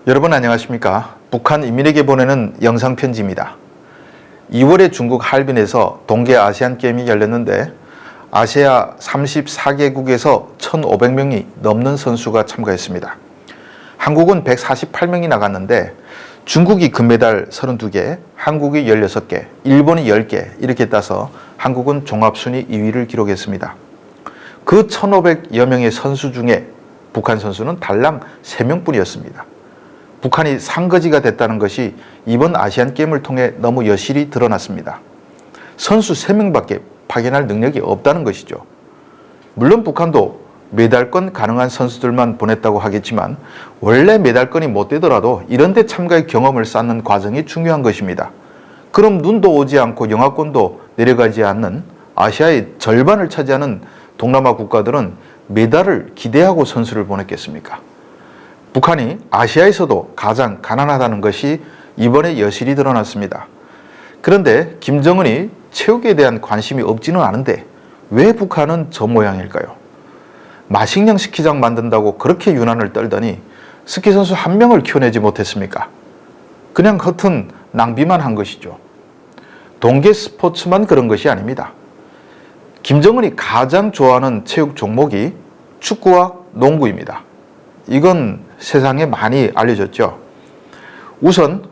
여러분 안녕하십니까? 북한 인민에게 보내는 영상편지입니다. 2월에 중국 할빈에서 동계 아시안 게임이 열렸는데 아시아 34개국에서 1,500명이 넘는 선수가 참가했습니다. 한국은 148명이 나갔는데 중국이 금메달 32개, 한국이 16개, 일본이 10개 이렇게 따서 한국은 종합순위 2위를 기록했습니다. 그 1,500여 명의 선수 중에 북한 선수는 달랑 3명뿐이었습니다. 북한이 상거지가 됐다는 것이 이번 아시안게임을 통해 너무 여실히 드러났습니다. 선수 3명밖에 파견할 능력이 없다는 것이죠. 물론 북한도 메달권 가능한 선수들만 보냈다고 하겠지만 원래 메달권이 못 되더라도 이런 데 참가의 경험을 쌓는 과정이 중요한 것입니다. 그럼 눈도 오지 않고 영하권도 내려가지 않는 아시아의 절반을 차지하는 동남아 국가들은 메달을 기대하고 선수를 보냈겠습니까? 북한이 아시아에서도 가장 가난하다는 것이 이번에 여실히 드러났습니다. 그런데 김정은이 체육에 대한 관심이 없지는 않은데 왜 북한은 저 모양일까요? 마식령 스키장 만든다고 그렇게 유난을 떨더니 스키 선수 한 명을 키워내지 못했습니까? 그냥 겉은 낭비만 한 것이죠. 동계 스포츠만 그런 것이 아닙니다. 김정은이 가장 좋아하는 체육 종목이 축구와 농구입니다. 이건 세상에 많이 알려졌죠. 우선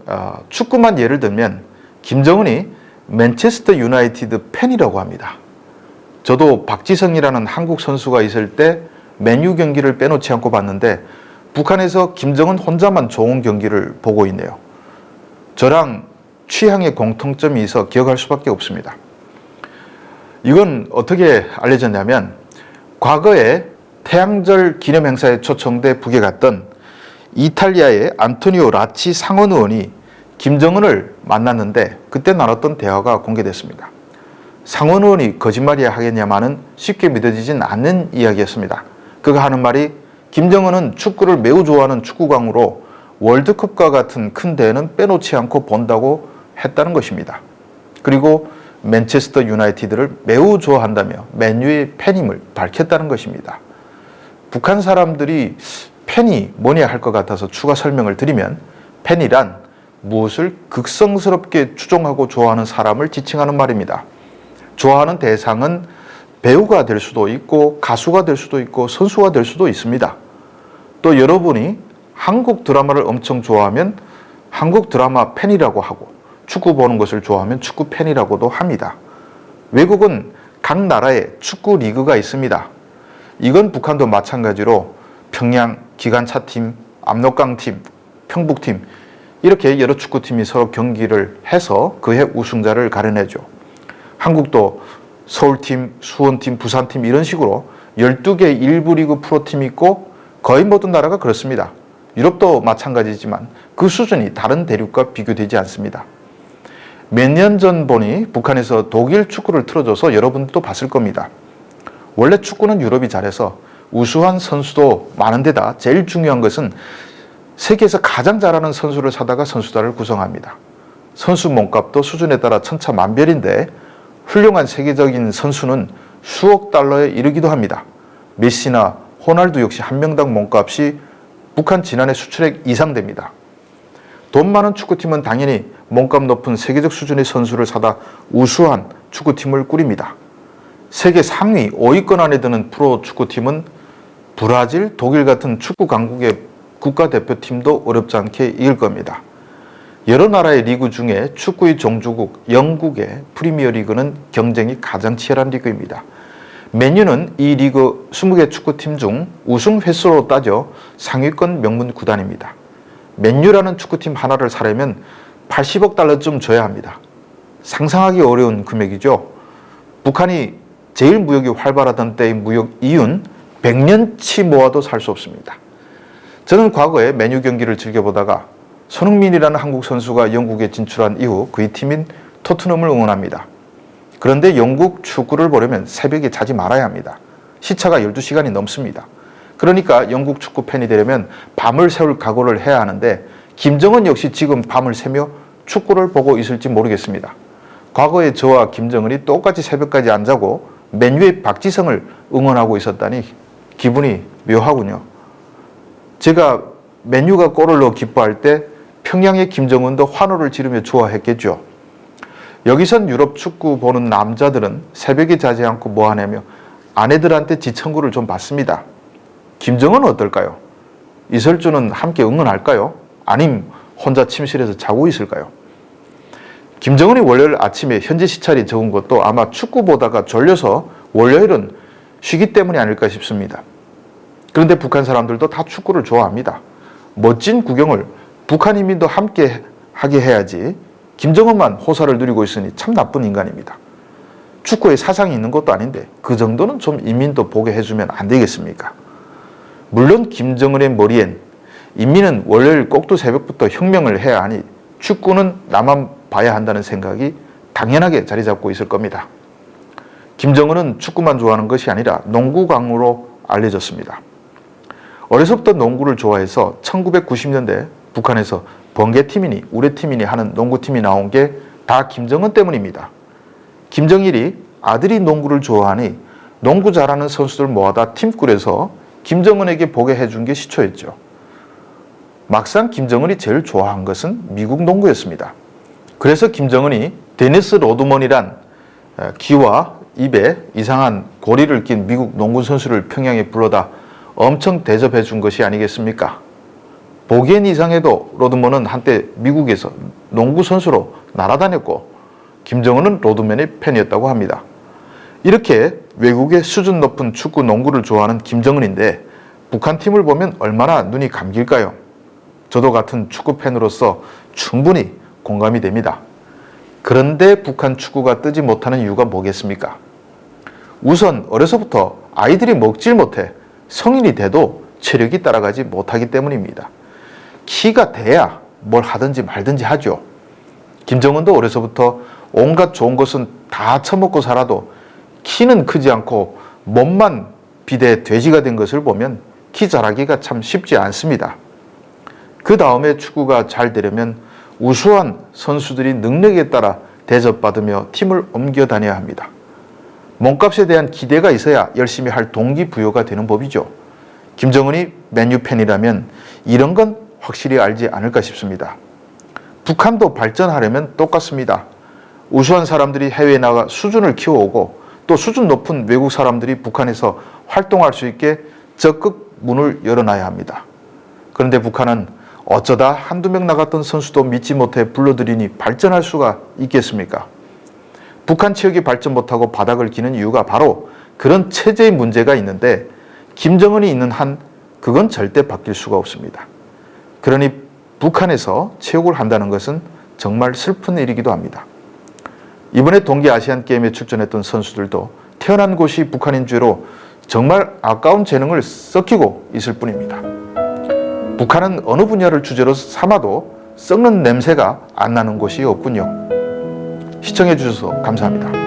축구만 예를 들면 김정은이 맨체스터 유나이티드 팬이라고 합니다. 저도 박지성이라는 한국 선수가 있을 때 맨유 경기를 빼놓지 않고 봤는데 북한에서 김정은 혼자만 좋은 경기를 보고 있네요. 저랑 취향의 공통점이 있어 기억할 수밖에 없습니다. 이건 어떻게 알려졌냐면 과거에 태양절 기념 행사에 초청돼 북에 갔던 이탈리아의 안토니오 라치 상원 의원이 김정은을 만났는데 그때 나눴던 대화가 공개됐습니다. 상원 의원이 거짓말이야 하겠냐마는 쉽게 믿어지진 않는 이야기였습니다. 그가 하는 말이 김정은은 축구를 매우 좋아하는 축구광으로 월드컵과 같은 큰 대회는 빼놓지 않고 본다고 했다는 것입니다. 그리고 맨체스터 유나이티드를 매우 좋아한다며 맨유의 팬임을 밝혔다는 것입니다. 북한 사람들이 팬이 뭐냐 할 것 같아서 추가 설명을 드리면 팬이란 무엇을 극성스럽게 추종하고 좋아하는 사람을 지칭하는 말입니다. 좋아하는 대상은 배우가 될 수도 있고 가수가 될 수도 있고 선수가 될 수도 있습니다. 또 여러분이 한국 드라마를 엄청 좋아하면 한국 드라마 팬이라고 하고 축구 보는 것을 좋아하면 축구 팬이라고도 합니다. 외국은 각 나라에 축구 리그가 있습니다. 이건 북한도 마찬가지로 평양 기관차팀, 압록강팀, 평북팀 이렇게 여러 축구팀이 서로 경기를 해서 그해 우승자를 가려내죠. 한국도 서울팀, 수원팀, 부산팀 이런 식으로 12개 일부 리그 프로팀이 있고 거의 모든 나라가 그렇습니다. 유럽도 마찬가지지만 그 수준이 다른 대륙과 비교되지 않습니다. 몇 년 전 보니 북한에서 독일 축구를 틀어줘서 여러분도 봤을 겁니다. 원래 축구는 유럽이 잘해서 우수한 선수도 많은데다 제일 중요한 것은 세계에서 가장 잘하는 선수를 사다가 선수단을 구성합니다. 선수 몸값도 수준에 따라 천차만별인데 훌륭한 세계적인 선수는 수억 달러에 이르기도 합니다. 메시나 호날두 역시 한 명당 몸값이 북한 지난해 수출액 이상 됩니다. 돈 많은 축구팀은 당연히 몸값 높은 세계적 수준의 선수를 사다 우수한 축구팀을 꾸립니다. 세계 상위 5위권 안에 드는 프로 축구팀은 브라질, 독일 같은 축구 강국의 국가대표팀도 어렵지 않게 이길 겁니다. 여러 나라의 리그 중에 축구의 종주국 영국의 프리미어리그는 경쟁이 가장 치열한 리그입니다. 맨유는 이 리그 20개 축구팀 중 우승 횟수로 따져 상위권 명문 구단입니다. 맨유라는 축구팀 하나를 사려면 80억 달러쯤 줘야 합니다. 상상하기 어려운 금액이죠. 북한이 제일 무역이 활발하던 때의 무역 이윤 100년치 모아도 살 수 없습니다. 저는 과거에 맨유 경기를 즐겨보다가 손흥민이라는 한국 선수가 영국에 진출한 이후 그의 팀인 토트넘을 응원합니다. 그런데 영국 축구를 보려면 새벽에 자지 말아야 합니다. 시차가 12시간이 넘습니다. 그러니까 영국 축구 팬이 되려면 밤을 새울 각오를 해야 하는데 김정은 역시 지금 밤을 새며 축구를 보고 있을지 모르겠습니다. 과거에 저와 김정은이 똑같이 새벽까지 안 자고 맨유의 박지성을 응원하고 있었다니 기분이 묘하군요. 제가 맨유가 골을 넣어 기뻐할 때 평양의 김정은도 환호를 지르며 좋아했겠죠. 여기선 유럽 축구 보는 남자들은 새벽에 자지 않고 뭐 하냐며 아내들한테 지청구를 좀 받습니다. 김정은은 어떨까요? 이설주는 함께 응원할까요? 아님 혼자 침실에서 자고 있을까요? 김정은이 월요일 아침에 현지 시찰이 적은 것도 아마 축구 보다가 졸려서 월요일은 쉬기 때문이 아닐까 싶습니다. 그런데 북한 사람들도 다 축구를 좋아합니다. 멋진 구경을 북한 인민도 함께 하게 해야지 김정은만 호사를 누리고 있으니 참 나쁜 인간입니다. 축구에 사상이 있는 것도 아닌데 그 정도는 좀 인민도 보게 해주면 안 되겠습니까? 물론 김정은의 머리엔 인민은 월요일 꼭두 새벽부터 혁명을 해야 하니 축구는 나만 봐야 한다는 생각이 당연하게 자리 잡고 있을 겁니다. 김정은은 축구만 좋아하는 것이 아니라 농구광으로 알려졌습니다. 어려서부터 농구를 좋아해서 1990년대 북한에서 번개팀이니 우레팀이니 하는 농구팀이 나온 게 다 김정은 때문입니다. 김정일이 아들이 농구를 좋아하니 농구 잘하는 선수들 모아다 팀 꾸려서 김정은에게 보게 해준 게 시초였죠. 막상 김정은이 제일 좋아한 것은 미국 농구였습니다. 그래서 김정은이 데니스 로드먼이란 귀와 입에 이상한 고리를 낀 미국 농구 선수를 평양에 불러다 엄청 대접해 준 것이 아니겠습니까? 보기엔 이상해도 로드먼은 한때 미국에서 농구 선수로 날아다녔고 김정은은 로드맨의 팬이었다고 합니다. 이렇게 외국의 수준 높은 축구 농구를 좋아하는 김정은인데 북한 팀을 보면 얼마나 눈이 감길까요? 저도 같은 축구 팬으로서 충분히 공감이 됩니다. 그런데 북한 축구가 뜨지 못하는 이유가 뭐겠습니까? 우선 어려서부터 아이들이 먹질 못해 성인이 돼도 체력이 따라가지 못하기 때문입니다. 키가 돼야 뭘 하든지 말든지 하죠. 김정은도 어려서부터 온갖 좋은 것은 다 처먹고 살아도 키는 크지 않고 몸만 비대 돼지가 된 것을 보면 키 자라기가 참 쉽지 않습니다. 그 다음에 축구가 잘 되려면 우수한 선수들이 능력에 따라 대접받으며 팀을 옮겨 다녀야 합니다. 몸값에 대한 기대가 있어야 열심히 할 동기부여가 되는 법이죠. 김정은이 맨유 팬이라면 이런 건 확실히 알지 않을까 싶습니다. 북한도 발전하려면 똑같습니다. 우수한 사람들이 해외에 나가 수준을 키워오고 또 수준 높은 외국 사람들이 북한에서 활동할 수 있게 적극 문을 열어놔야 합니다. 그런데 북한은 어쩌다 한두 명 나갔던 선수도 믿지 못해 불러들이니 발전할 수가 있겠습니까? 북한 체육이 발전 못하고 바닥을 기는 이유가 바로 그런 체제의 문제가 있는데 김정은이 있는 한 그건 절대 바뀔 수가 없습니다. 그러니 북한에서 체육을 한다는 것은 정말 슬픈 일이기도 합니다. 이번에 동계 아시안게임에 출전했던 선수들도 태어난 곳이 북한인 죄로 정말 아까운 재능을 썩히고 있을 뿐입니다. 북한은 어느 분야를 주제로 삼아도 썩는 냄새가 안 나는 곳이 없군요. 시청해 주셔서 감사합니다.